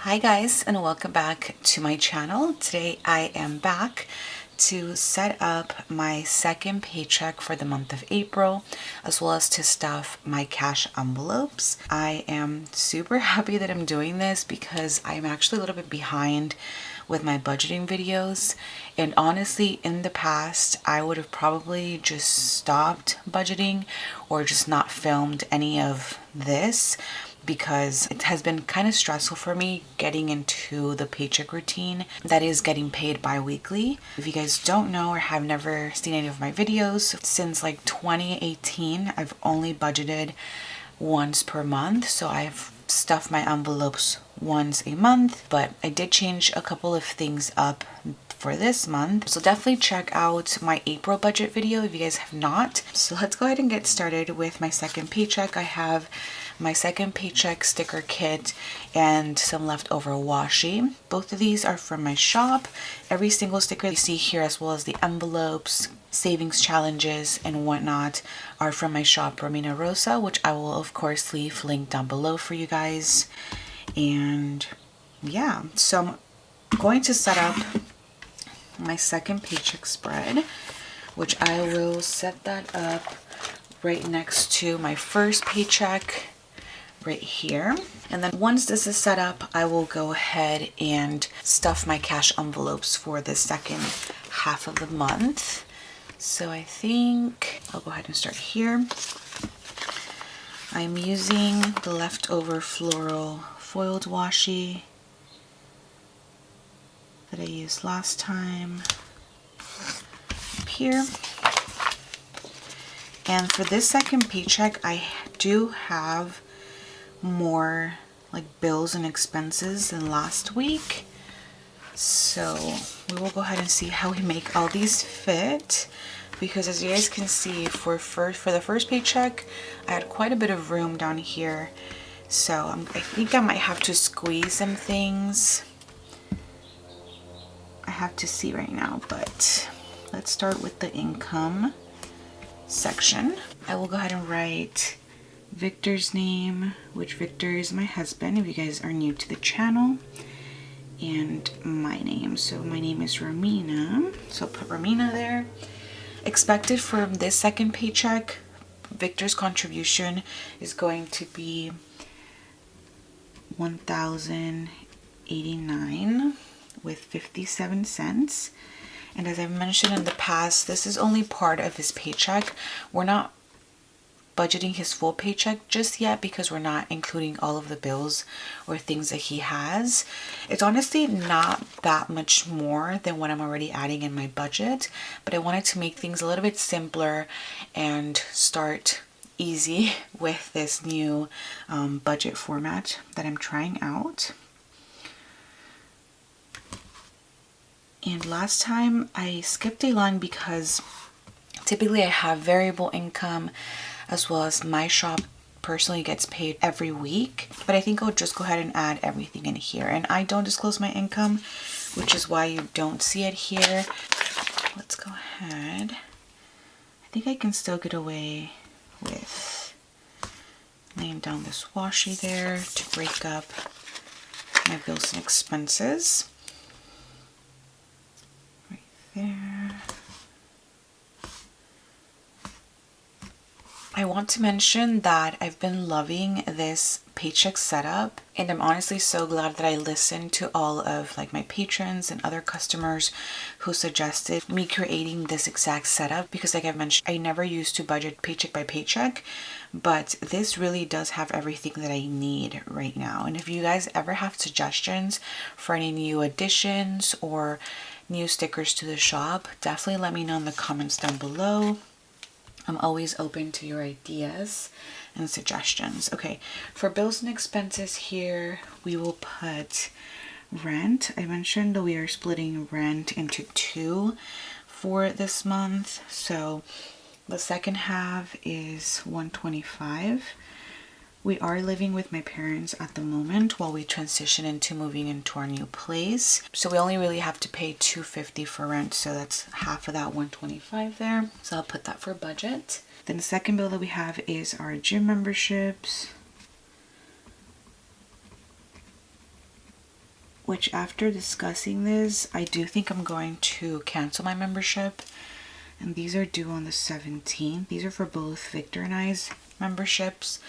Hi guys, and welcome back to my channel. Today I am back to set up my second paycheck for the month of April, as well as to stuff my cash envelopes. I am super happy that I'm doing this because I'm actually a little bit behind with my budgeting videos, and honestly in the past I would have probably just stopped budgeting or just not filmed any of this because it has been kind of stressful for me getting into the paycheck routine that is getting paid bi-weekly. If you guys don't know or have never seen any of my videos, since like 2018 I've only budgeted once per month, so I've stuffed my envelopes once a month, but I did change a couple of things up for this month. So definitely check out my April budget video if you guys have not. So let's go ahead and get started with my second paycheck. I have my second paycheck sticker kit and some leftover washi. Both of these are from my shop. Every single sticker you see here, as well as the envelopes, savings challenges, and whatnot, are from my shop, Romina Rossa, which I will of course leave linked down below for you guys. And yeah, so I'm going to set up my second paycheck spread, which I will set that up right next to my first paycheck right here. And then once this is set up, I will go ahead and stuff my cash envelopes for the second half of the month. So I think I'll go ahead and start here. I'm using the leftover floral foiled washi that I used last time up here. And for this second paycheck, I do have more like bills and expenses than last week. So we will go ahead and see how we make all these fit, because as you guys can see, for the first paycheck, I had quite a bit of room down here. So I think I might have to squeeze some things. I have to see right now, but let's start with the income section. I will go ahead and write Victor's name, which Victor is my husband if you guys are new to the channel, and my name. So my name is Romina, so I'll put Romina there. Expected from this second paycheck, Victor's contribution is going to be $1,089 with 57 cents. And as I've mentioned in the past, this is only part of his paycheck. We're not budgeting his full paycheck just yet because we're not including all of the bills or things that he has. It's honestly not that much more than what I'm already adding in my budget, but I wanted to make things a little bit simpler and start easy with this new budget format that I'm trying out. And last time I skipped a line because typically I have variable income, as well as my shop personally gets paid every week, but I think I'll just go ahead and add everything in here. And I don't disclose my income, which is why you don't see it here. Let's go ahead. I think I can still get away with laying down this washi there to break up my bills and expenses. Right there. I want to mention that I've been loving this paycheck setup, and I'm honestly so glad that I listened to all of like my patrons and other customers who suggested me creating this exact setup, because like I've mentioned, I never used to budget paycheck by paycheck, but this really does have everything that I need right now. And if you guys ever have suggestions for any new additions or new stickers to the shop, definitely let me know in the comments down below. I'm always open to your ideas and suggestions. Okay, for bills and expenses here, we will put rent. I mentioned that we are splitting rent into two for this month. So the second half is $125. We are living with my parents at the moment while we transition into moving into our new place. So we only really have to pay $250 for rent. So that's half of that $125 there. So I'll put that for budget. Then the second bill that we have is our gym memberships. which after discussing this, I do think I'm going to cancel my membership. And these are due on the 17th. These are for both Victor and I's memberships.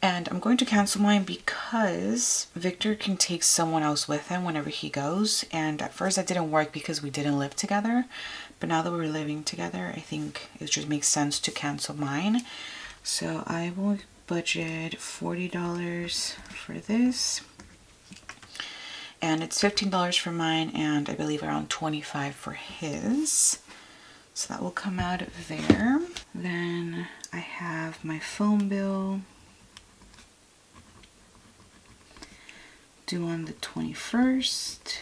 And I'm going to cancel mine because Victor can take someone else with him whenever he goes. And at first that didn't work because we didn't live together. But now that we're living together, I think it just makes sense to cancel mine. So I will budget $40 for this. And it's $15 for mine and I believe around $25 for his. So that will come out of there. Then I have my phone bill due on the 21st.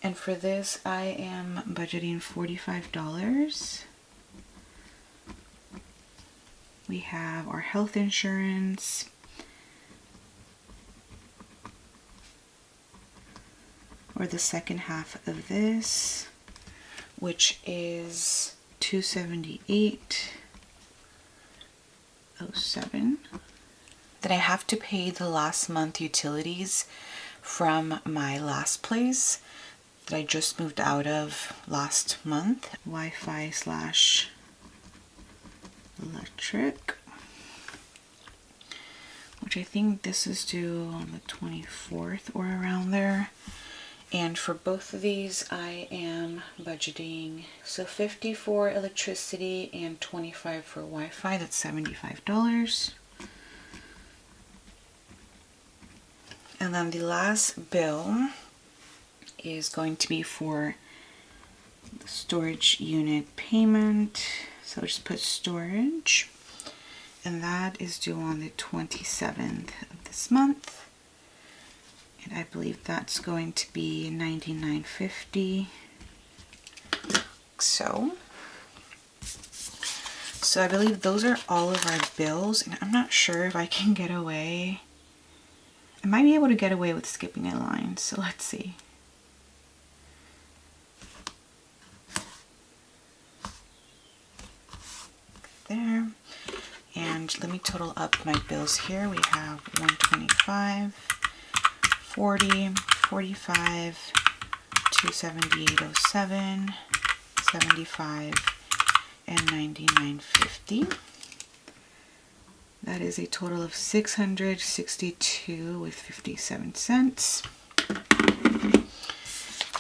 And for this, I am budgeting $45. We have our health insurance. Or the second half of this, which is $278.07. Then I have to pay the last month utilities from my last place that I just moved out of last month. Wi-Fi / electric, which I think this is due on the 24th or around there. And for both of these, I am budgeting, so $50 for electricity and $25 for Wi-Fi. That's $75. And then the last bill is going to be for the storage unit payment. So I'll just put storage. And that is due on the 27th of this month. And I believe that's going to be $99.50. So I believe those are all of our bills, and I'm not sure if I can get away. I might be able to get away with skipping a line, so let's see. There. And let me total up my bills here. We have $125. 40, 45, 278.07, 75, and 99.50. That is a total of $662 with 57 cents.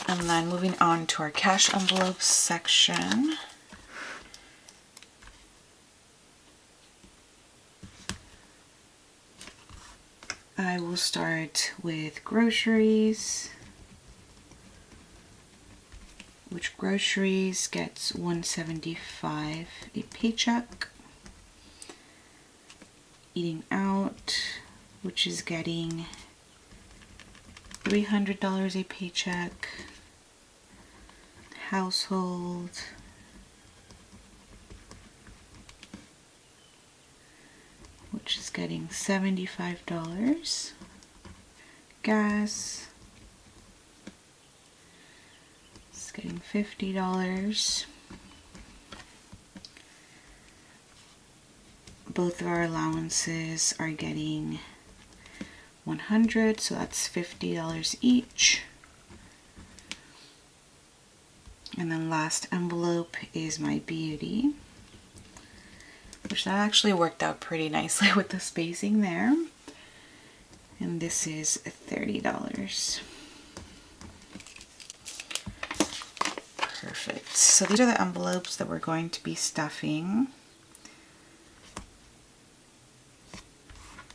And then moving on to our cash envelopes section. I will start with groceries, which groceries gets $175 a paycheck. Eating out, which is getting $300 a paycheck. Household, which is getting $75. Gas is getting $50. Both of our allowances are getting $100, so that's $50 each. And then last envelope is my beauty, which that actually worked out pretty nicely with the spacing there. And this is $30. Perfect. So these are the envelopes that we're going to be stuffing.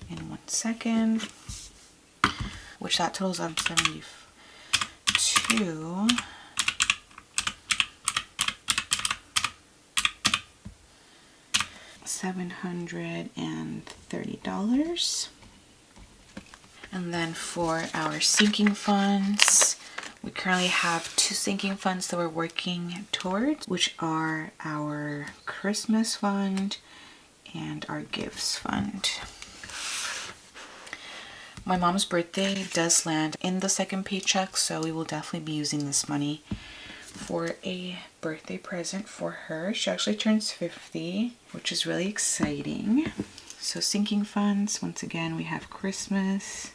In 1 second, which that totals up to 72. $730. And then for our sinking funds, we currently have 2 sinking funds that we're working towards, which are our Christmas fund and our gifts fund. My mom's birthday does land in the second paycheck, so we will definitely be using this money for a birthday present for her. She actually turns 50, which is really exciting. So sinking funds, once again, we have Christmas,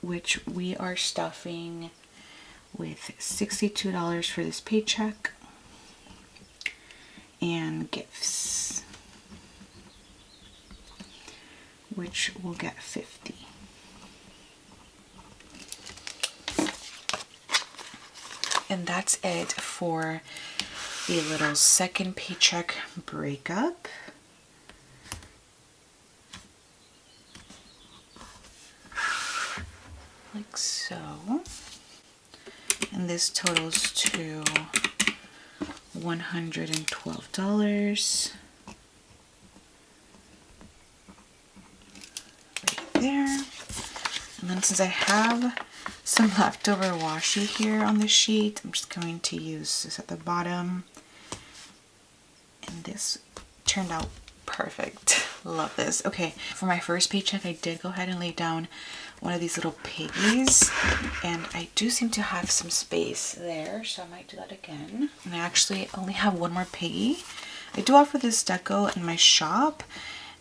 which we are stuffing with $62 for this paycheck, and gifts, which will get $50. And that's it for the little second paycheck breakup. Like so. And this totals to $112 right there. And then since I have some leftover washi here on the sheet, I'm just going to use this at the bottom. And this turned out perfect. Love this. Okay, for my first paycheck, I did go ahead and lay down one of these little piggies, and I do seem to have some space there, so I might do that again. And I actually only have one more piggy. I do offer this deco in my shop,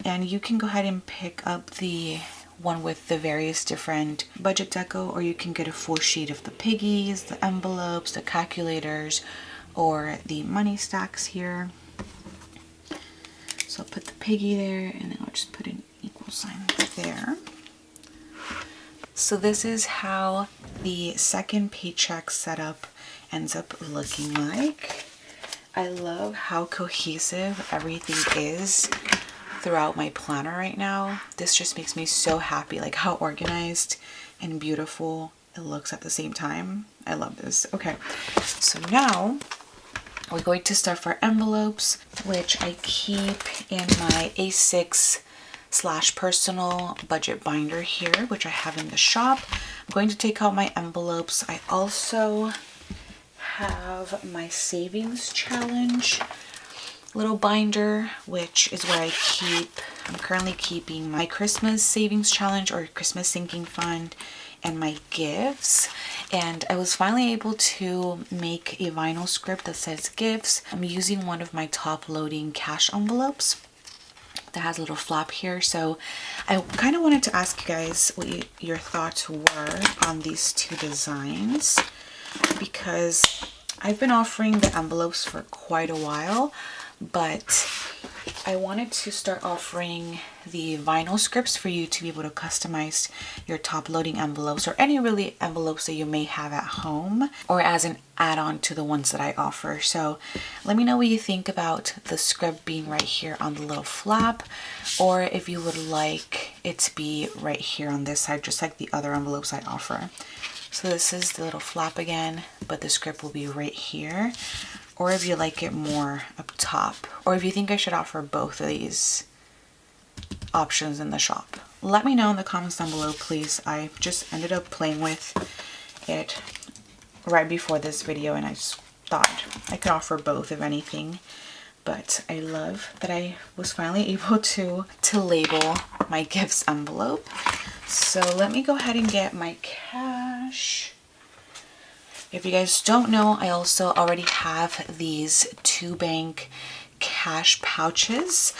and you can go ahead and pick up the one with the various different budget deco, or you can get a full sheet of the piggies, the envelopes, the calculators, or the money stacks here. So I'll put the piggy there, and then I'll just put an equal sign there. So this is how the second paycheck setup ends up looking like. I love how cohesive everything is throughout my planner right now. This just makes me so happy, like how organized and beautiful it looks at the same time. I love this. Okay, so now we're going to stuff our envelopes, which I keep in my A6/personal budget binder here, which I have in the shop. I'm going to take out my envelopes. I also have my savings challenge little binder, which is where I'm currently keeping my Christmas savings challenge or Christmas sinking fund and my gifts. And I was finally able to make a vinyl script that says gifts. I'm using one of my top loading cash envelopes that has a little flap here. So I kind of wanted to ask you guys what your thoughts were on these two designs, because I've been offering the envelopes for quite a while, but I wanted to start offering the vinyl scripts for you to be able to customize your top loading envelopes, or any really envelopes that you may have at home, or as an add-on to the ones that I offer. So let me know what you think about the script being right here on the little flap, or if you would like it to be right here on this side, just like the other envelopes I offer. So this is the little flap again, but the script will be right here. Or if you like it more up top, or if you think I should offer both of these options in the shop. Let me know in the comments down below, please. I just ended up playing with it right before this video, and I just thought I could offer both, if anything. But I love that I was finally able to label my gifts envelope. So let me go ahead and get my cash. If you guys don't know, I also already have these 2-bank cash pouches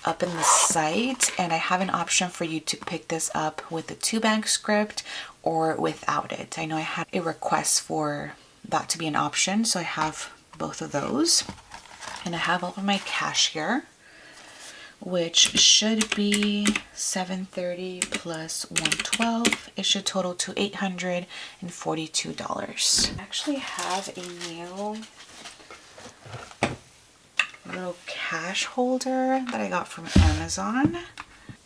up in the site, and I have an option for you to pick this up with the 2-bank script or without it. I know I had a request for that to be an option, so I have both of those. And I have all of my cash here, which should be $730 plus $112. It should total to $842. I actually have a new little cash holder that I got from Amazon,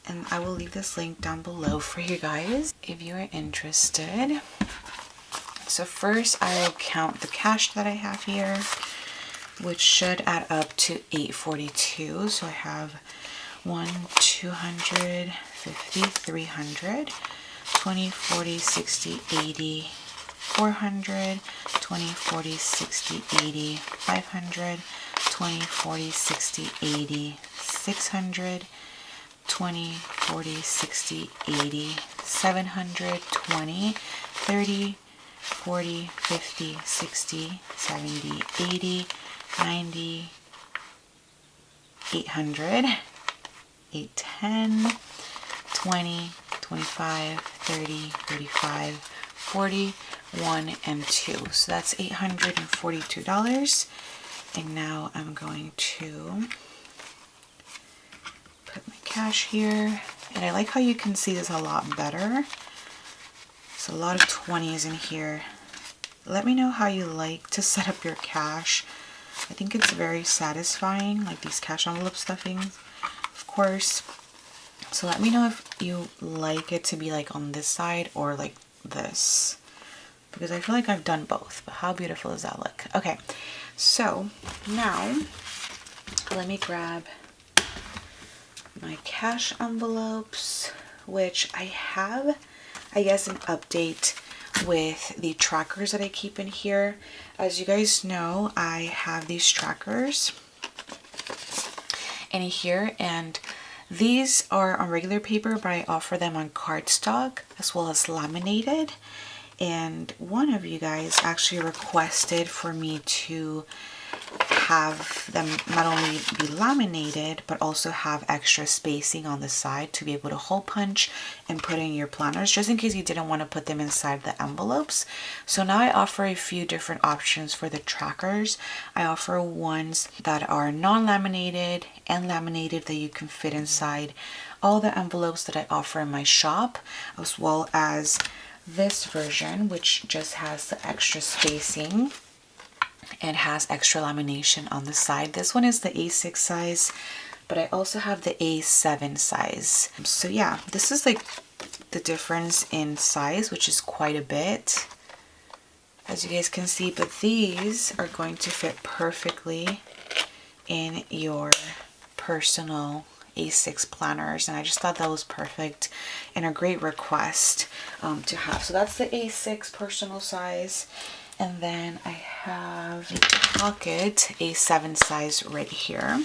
and I will leave this link down below for you guys if you are interested. So first I'll count the cash that I have here, which should add up to $842. So I have 1, 200, 50, 300, 20, 40, 60, 80, 400, 20, 40, 60, 80, 500, 20, 40, 60, 80, 600, 20, 40, 60, 80, 700, 20, 30, 40, 50, 60, 70, 80, 90, 800, 810, 20, 25, 30, 35, 40, 1, and 2. So that's $842. And now I'm going to put my cash here. And I like how you can see this a lot better. So a lot of 20s in here. Let me know how you like to set up your cash. I think it's very satisfying, like these cash envelope stuffings, of course. So let me know if you like it to be like on this side or like this, because I feel like I've done both. But how beautiful does that look? Okay, so now let me grab my cash envelopes, which I have, I guess, an update with the trackers that I keep in here. As you guys know, I have these trackers in here, and these are on regular paper, but I offer them on cardstock as well as laminated. And one of you guys actually requested for me to have them not only be laminated but also have extra spacing on the side to be able to hole punch and put in your planners, just in case you didn't want to put them inside the envelopes. So now I offer a few different options for the trackers. I offer ones that are non-laminated and laminated that you can fit inside all the envelopes that I offer in my shop, as well as this version, which just has the extra spacing and has extra lamination on the side. This one is the A6 size, but I also have the A7 size. So yeah, this is like the difference in size, which is quite a bit, as you guys can see. But these are going to fit perfectly in your personal A6 planners, and I just thought that was perfect and a great request to have. So that's the A6 personal size. And then I have a pocket A7 size right here.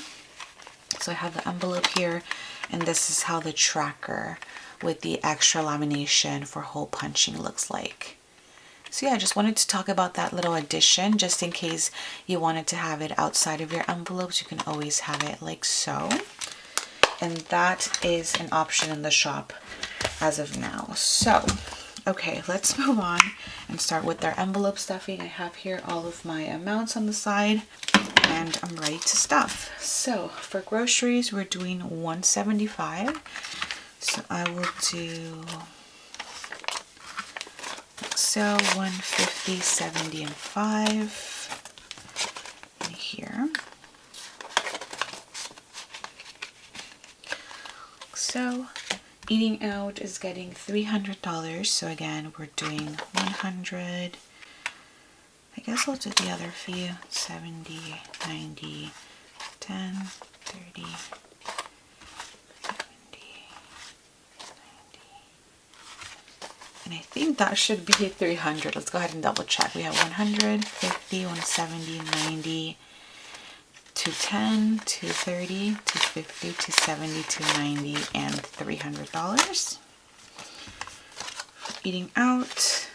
So I have the envelope here, and this is how the tracker with the extra lamination for hole punching looks like. So yeah, I just wanted to talk about that little addition, just in case you wanted to have it outside of your envelopes. You can always have it like so. And that is an option in the shop as of now. So okay, let's move on and start with our envelope stuffing. I have here all of my amounts on the side, and I'm ready to stuff. So for groceries, we're doing $175. So I will do, so 150, 70, and 5 in here. So eating out is getting $300. So again, we're doing 100. I guess I'll do the other few. 70, 90, 10, 30, 70, 90. And I think that should be 300. Let's go ahead and double check. We have 100, 50, 170, 90, 210, 230, 250, 270, 290, and $300. Eating out,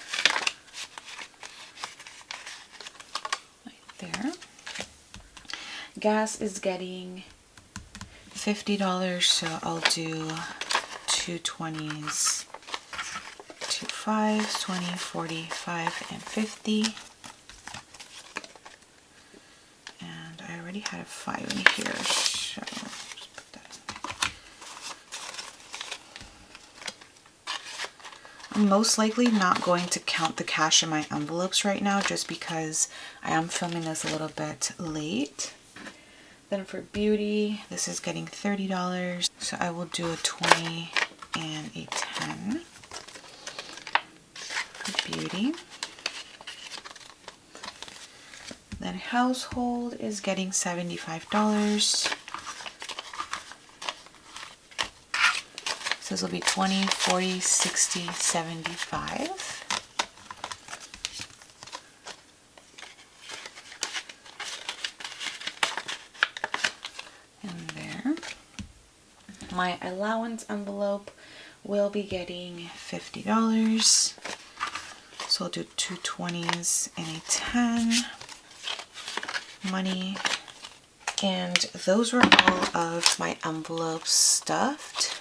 right there. Gas is getting $50, so I'll do 2 20s, 2 5s, 20, 40, 5, and 50. I already had a 5 in here, so just put that in. I'm most likely not going to count the cash in my envelopes right now, just because I am filming this a little bit late. Then for beauty, this is getting $30, so I will do a 20 and a 10 for beauty. Then household is getting $75. So this will be 20, 40, 60, 75. And there. My allowance envelope will be getting $50. So I'll do 2 20s and a 10. Money. And those were all of my envelopes stuffed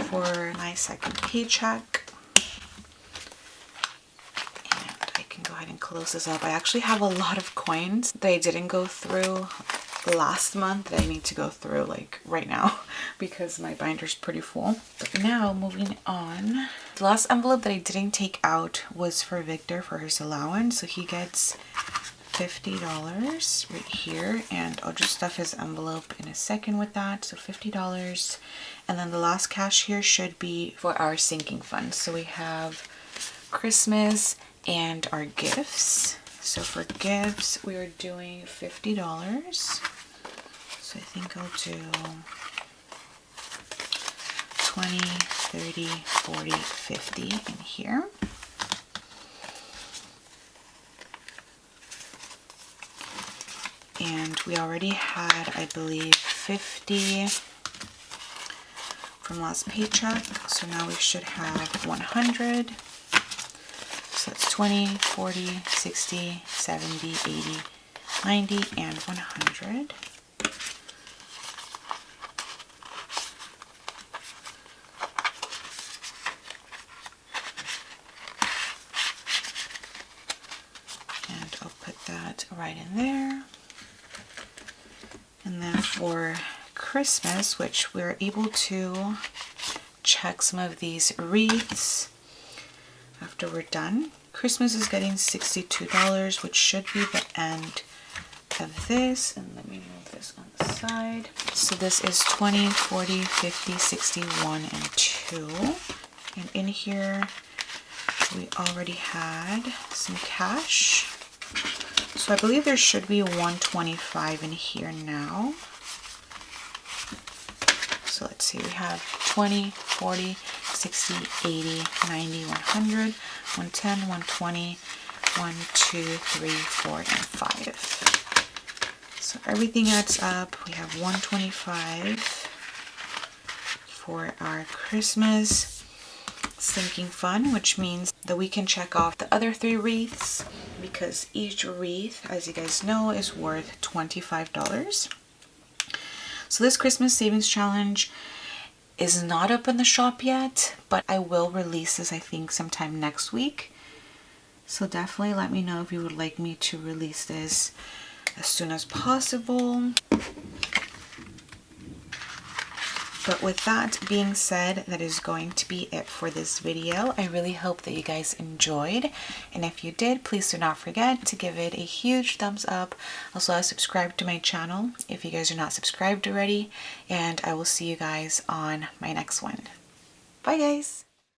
for my second paycheck. close this up. I actually have a lot of coins that I didn't go through last month that I need to go through like right now because my binder's pretty full. But now moving on. The last envelope that I didn't take out was for Victor for his allowance. So he gets $50 right here, and I'll just stuff his envelope in a second with that. So $50. And then the last cash here should be for our sinking fund. So we have Christmas and our gifts. So for gifts, we are doing $50. So I think I'll do 20, 30, 40, 50 in here. And we already had, I believe, 50 from last paycheck. So now we should have 100. So that's 20, 40, 60, 70, 80, 90, and 100. And I'll put that right in there. And then for Christmas, which we're able to check some of these wreaths after we're done. Christmas is getting $62, which should be the end of this. And let me move this on the side. So this is 20, 40, 50, 61, and 2. And in here, we already had some cash. So I believe there should be 125 in here now. So let's see, we have 20, 40, 60, 80, 90, 100, 110, 120, 1, 2, 3, 4, and 5. So everything adds up. We have 125 for our Christmas sinking fund, which means that we can check off the other 3 wreaths because each wreath, as you guys know, is worth $25. So this Christmas savings challenge is not up in the shop yet, but I will release this, I think, sometime next week. So definitely let me know if you would like me to release this as soon as possible. But with that being said, that is going to be it for this video. I really hope that you guys enjoyed. And if you did, please do not forget to give it a huge thumbs up. Also, subscribe to my channel if you guys are not subscribed already. And I will see you guys on my next one. Bye, guys.